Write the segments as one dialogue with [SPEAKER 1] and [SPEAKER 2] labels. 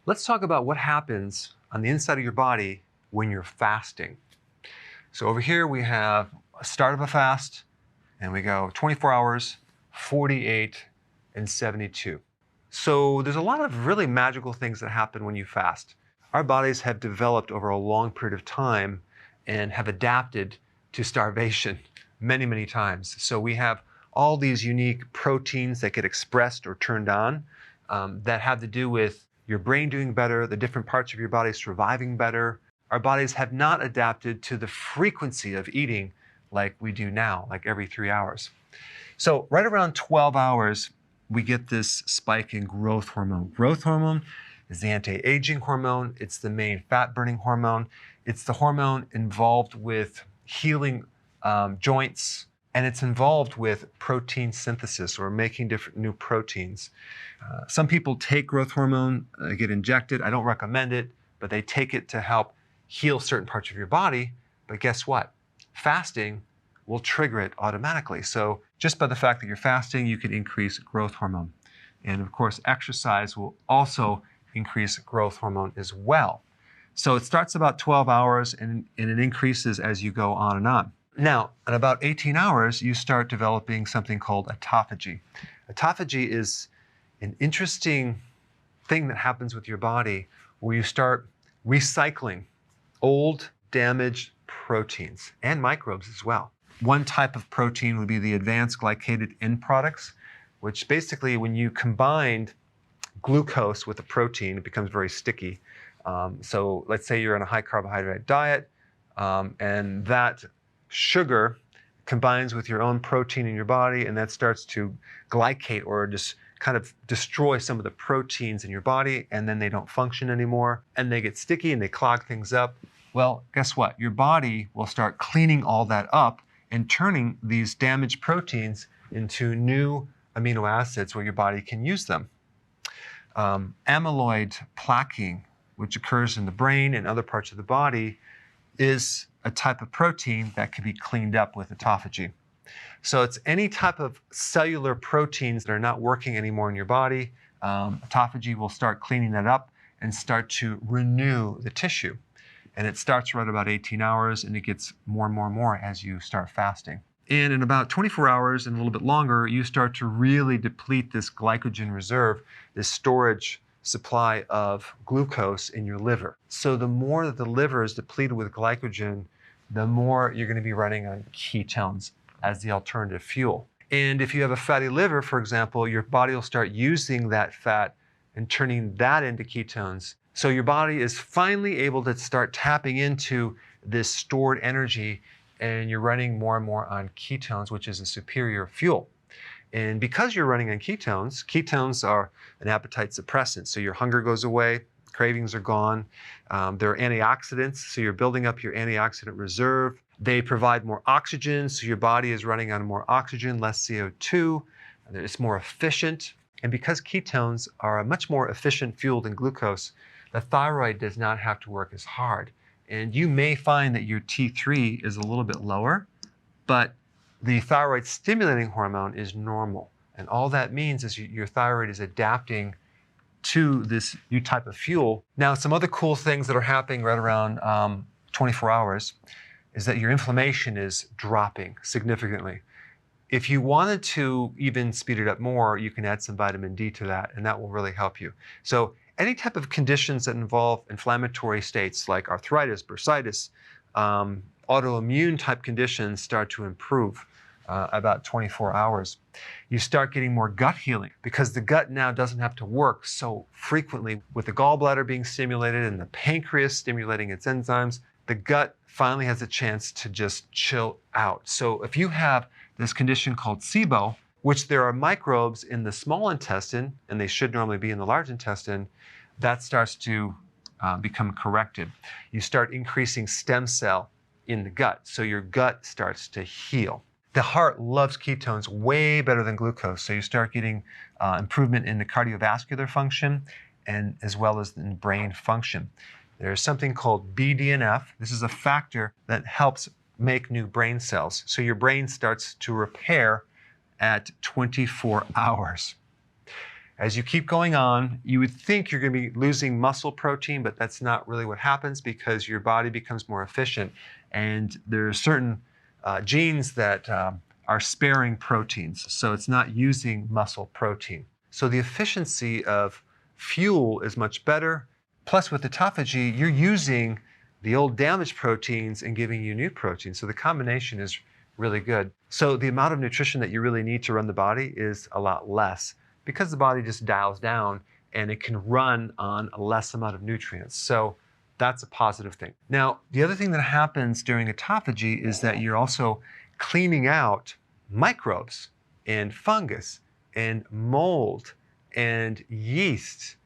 [SPEAKER 1] Let's talk about what happens on the inside of your body when you're fasting. So over here we have a start of a fast, and we go 24 hours, 48, and 72. So there's a lot of really magical things that happen when you fast. Our bodies have developed over a long period of time and have adapted to starvation many, many times. So we have all these unique proteins that get expressed or turned on that have to do with your brain doing better, the different parts of your body surviving better. Our bodies have not adapted to the frequency of eating like we do now, like every 3 hours. So right around 12 hours, we get this spike in growth hormone. Growth hormone is the anti-aging hormone. It's the main fat-burning hormone. It's the hormone involved with healing joints, and it's involved with protein synthesis or making different new proteins. Some people take growth hormone, get injected. I don't recommend it, but they take it to help heal certain parts of your body. But guess what? Fasting will trigger it automatically. So just by the fact that you're fasting, you can increase growth hormone. And of course, exercise will also increase growth hormone as well. So it starts about 12 hours and it increases as you go on and on. Now, at about 18 hours, you start developing something called autophagy. Autophagy is an interesting thing that happens with your body where you start recycling old, damaged proteins and microbes as well. One type of protein would be the advanced glycated end products, which basically when you combine glucose with a protein, it becomes very sticky. So let's say you're on a high carbohydrate diet and that sugar combines with your own protein in your body, and that starts to glycate or just kind of destroy some of the proteins in your body, and then they don't function anymore, and they get sticky and they clog things up. Well, guess what? Your body will start cleaning all that up and turning these damaged proteins into new amino acids where your body can use them. Amyloid plaquing, which occurs in the brain and other parts of the body, is a type of protein that can be cleaned up with autophagy. So it's any type of cellular proteins that are not working anymore in your body. Autophagy will start cleaning that up and start to renew the tissue. And it starts right about 18 hours and it gets more and more and more as you start fasting. And in about 24 hours and a little bit longer, you start to really deplete this glycogen reserve, this storage supply of glucose in your liver. So the more that the liver is depleted with glycogen, the more you're going to be running on ketones as the alternative fuel. And if you have a fatty liver, for example, your body will start using that fat and turning that into ketones. So your body is finally able to start tapping into this stored energy, and you're running more and more on ketones, which is a superior fuel. And because you're running on ketones, ketones are an appetite suppressant. So your hunger goes away, cravings are gone. They're antioxidants, so you're building up your antioxidant reserve. They provide more oxygen, so your body is running on more oxygen, less CO2. It's more efficient. And because ketones are a much more efficient fuel than glucose, the thyroid does not have to work as hard. And you may find that your T3 is a little bit lower, but the thyroid stimulating hormone is normal. And all that means is your thyroid is adapting to this new type of fuel. Now, some other cool things that are happening right around 24 hours is that your inflammation is dropping significantly. If you wanted to even speed it up more, you can add some vitamin D to that, and that will really help you. So any type of conditions that involve inflammatory states like arthritis, bursitis, autoimmune type conditions start to improve about 24 hours. You start getting more gut healing because the gut now doesn't have to work so frequently with the gallbladder being stimulated and the pancreas stimulating its enzymes. The gut finally has a chance to just chill out. So if you have this condition called SIBO, which there are microbes in the small intestine, and they should normally be in the large intestine, that starts to become corrected. You start increasing stem cell in the gut, so your gut starts to heal. The heart loves ketones way better than glucose, so you start getting improvement in the cardiovascular function and as well as in brain function. There's something called BDNF. This is a factor that helps make new brain cells. So your brain starts to repair at 24 hours. As you keep going on, you would think you're going to be losing muscle protein, but that's not really what happens because your body becomes more efficient. And there are certain genes that are sparing proteins, so it's not using muscle protein. So the efficiency of fuel is much better. Plus with autophagy, you're using the old damaged proteins and giving you new proteins. So the combination is really good. So the amount of nutrition that you really need to run the body is a lot less because the body just dials down and it can run on a less amount of nutrients. So that's a positive thing. Now, the other thing that happens during autophagy is that you're also cleaning out microbes and fungus and mold and yeast.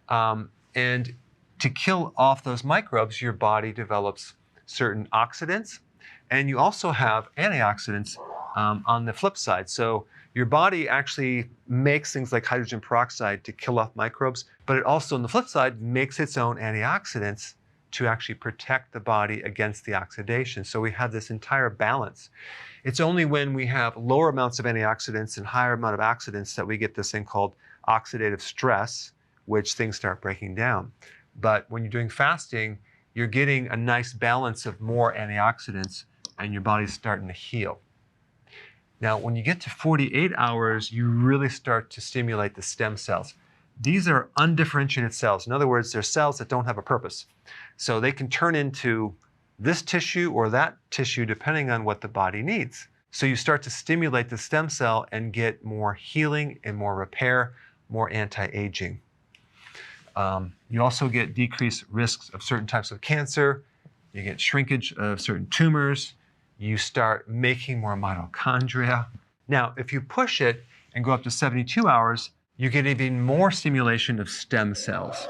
[SPEAKER 1] And to kill off those microbes, your body develops certain oxidants, and you also have antioxidants on the flip side. So your body actually makes things like hydrogen peroxide to kill off microbes, but it also, on the flip side, makes its own antioxidants to actually protect the body against the oxidation. So we have this entire balance. It's only when we have lower amounts of antioxidants and higher amount of oxidants that we get this thing called oxidative stress, which things start breaking down. But when you're doing fasting, you're getting a nice balance of more antioxidants and your body's starting to heal. Now, when you get to 48 hours, you really start to stimulate the stem cells. These are undifferentiated cells. In other words, they're cells that don't have a purpose. So they can turn into this tissue or that tissue depending on what the body needs. So you start to stimulate the stem cell and get more healing and more repair, more anti-aging. You also get decreased risks of certain types of cancer. You get shrinkage of certain tumors. You start making more mitochondria. Now, if you push it and go up to 72 hours, you get even more stimulation of stem cells,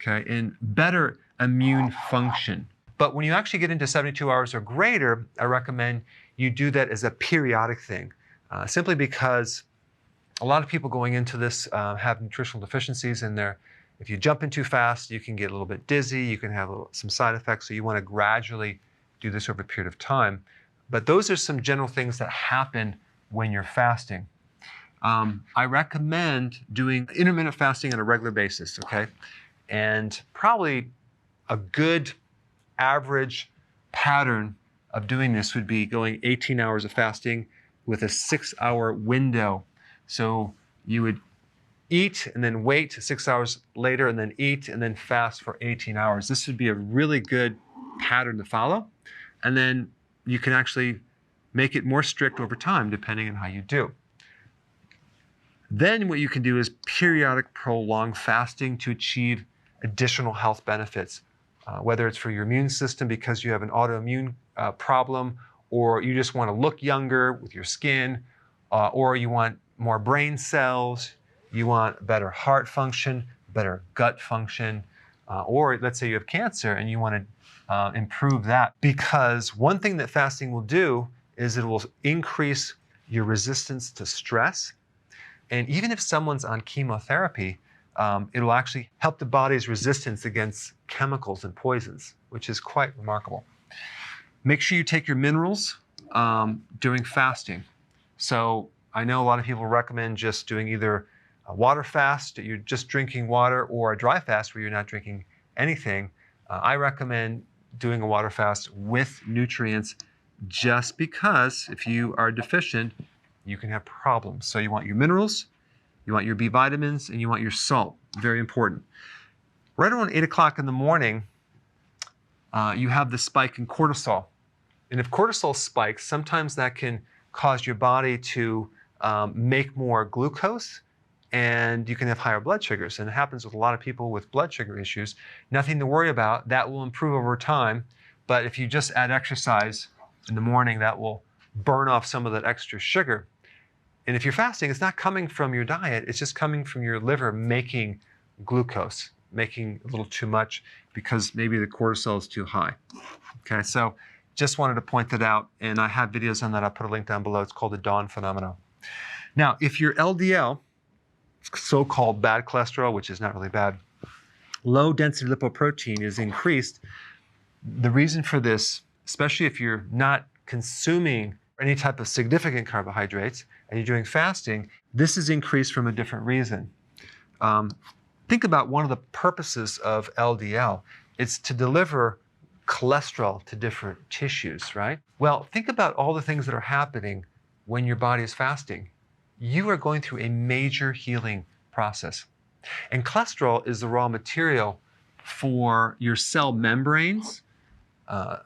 [SPEAKER 1] okay, and better immune function. But when you actually get into 72 hours or greater, I recommend you do that as a periodic thing, simply because a lot of people going into this have nutritional deficiencies in there. If you jump in too fast, you can get a little bit dizzy, you can have some side effects, so you want to gradually do this over a period of time. But those are some general things that happen when you're fasting. I recommend doing intermittent fasting on a regular basis, okay? And probably a good average pattern of doing this would be going 18 hours of fasting with a 6-hour window. So you would eat and then wait 6 hours later and then eat and then fast for 18 hours. This would be a really good pattern to follow. And then you can actually make it more strict over time depending on how you do. Then what you can do is periodic prolonged fasting to achieve additional health benefits, whether it's for your immune system because you have an autoimmune problem, or you just want to look younger with your skin, or you want more brain cells, you want better heart function, better gut function, or let's say you have cancer and you want to improve that. Because one thing that fasting will do is it will increase your resistance to stress. And even if someone's on chemotherapy, it will actually help the body's resistance against chemicals and poisons, which is quite remarkable. Make sure you take your minerals during fasting. So I know a lot of people recommend just doing either a water fast, you're just drinking water, or a dry fast where you're not drinking anything. I recommend doing a water fast with nutrients just because if you are deficient, you can have problems. So you want your minerals, you want your B vitamins, and you want your salt. Very important. Right around 8 o'clock in the morning, you have the spike in cortisol. And if cortisol spikes, sometimes that can cause your body to make more glucose, and you can have higher blood sugars. And it happens with a lot of people with blood sugar issues. Nothing to worry about. That will improve over time. But if you just add exercise in the morning, that will burn off some of that extra sugar. And if you're fasting, it's not coming from your diet. It's just coming from your liver making glucose, making a little too much because maybe the cortisol is too high. Okay, so just wanted to point that out. And I have videos on that. I'll put a link down below. It's called the Dawn Phenomenon. Now, if your LDL, so-called bad cholesterol, which is not really bad, low density lipoprotein is increased. The reason for this, especially if you're not consuming any type of significant carbohydrates and you're doing fasting, this is increased from a different reason. Think about one of the purposes of LDL. It's to deliver cholesterol to different tissues, right? Well, think about all the things that are happening when your body is fasting. You are going through a major healing process. And cholesterol is the raw material for your cell membranes,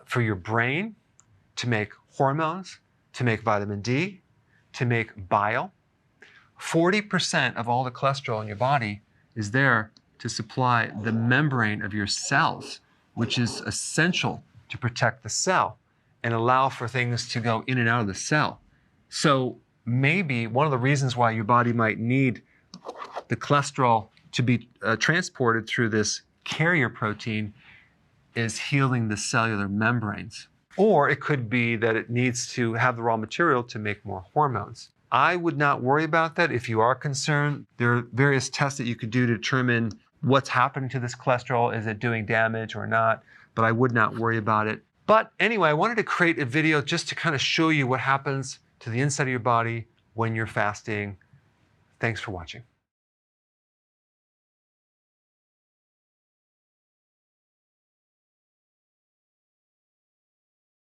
[SPEAKER 1] for your brain, to make hormones, to make vitamin D, to make bile. 40% of all the cholesterol in your body is there to supply the membrane of your cells, which is essential to protect the cell and allow for things to go in and out of the cell. So maybe one of the reasons why your body might need the cholesterol to be transported through this carrier protein is healing the cellular membranes. Or it could be that it needs to have the raw material to make more hormones. I would not worry about that if you are concerned. There are various tests that you could do to determine what's happening to this cholesterol. Is it doing damage or not? But I would not worry about it. But anyway, I wanted to create a video just to kind of show you what happens to the inside of your body when you're fasting. Thanks for watching.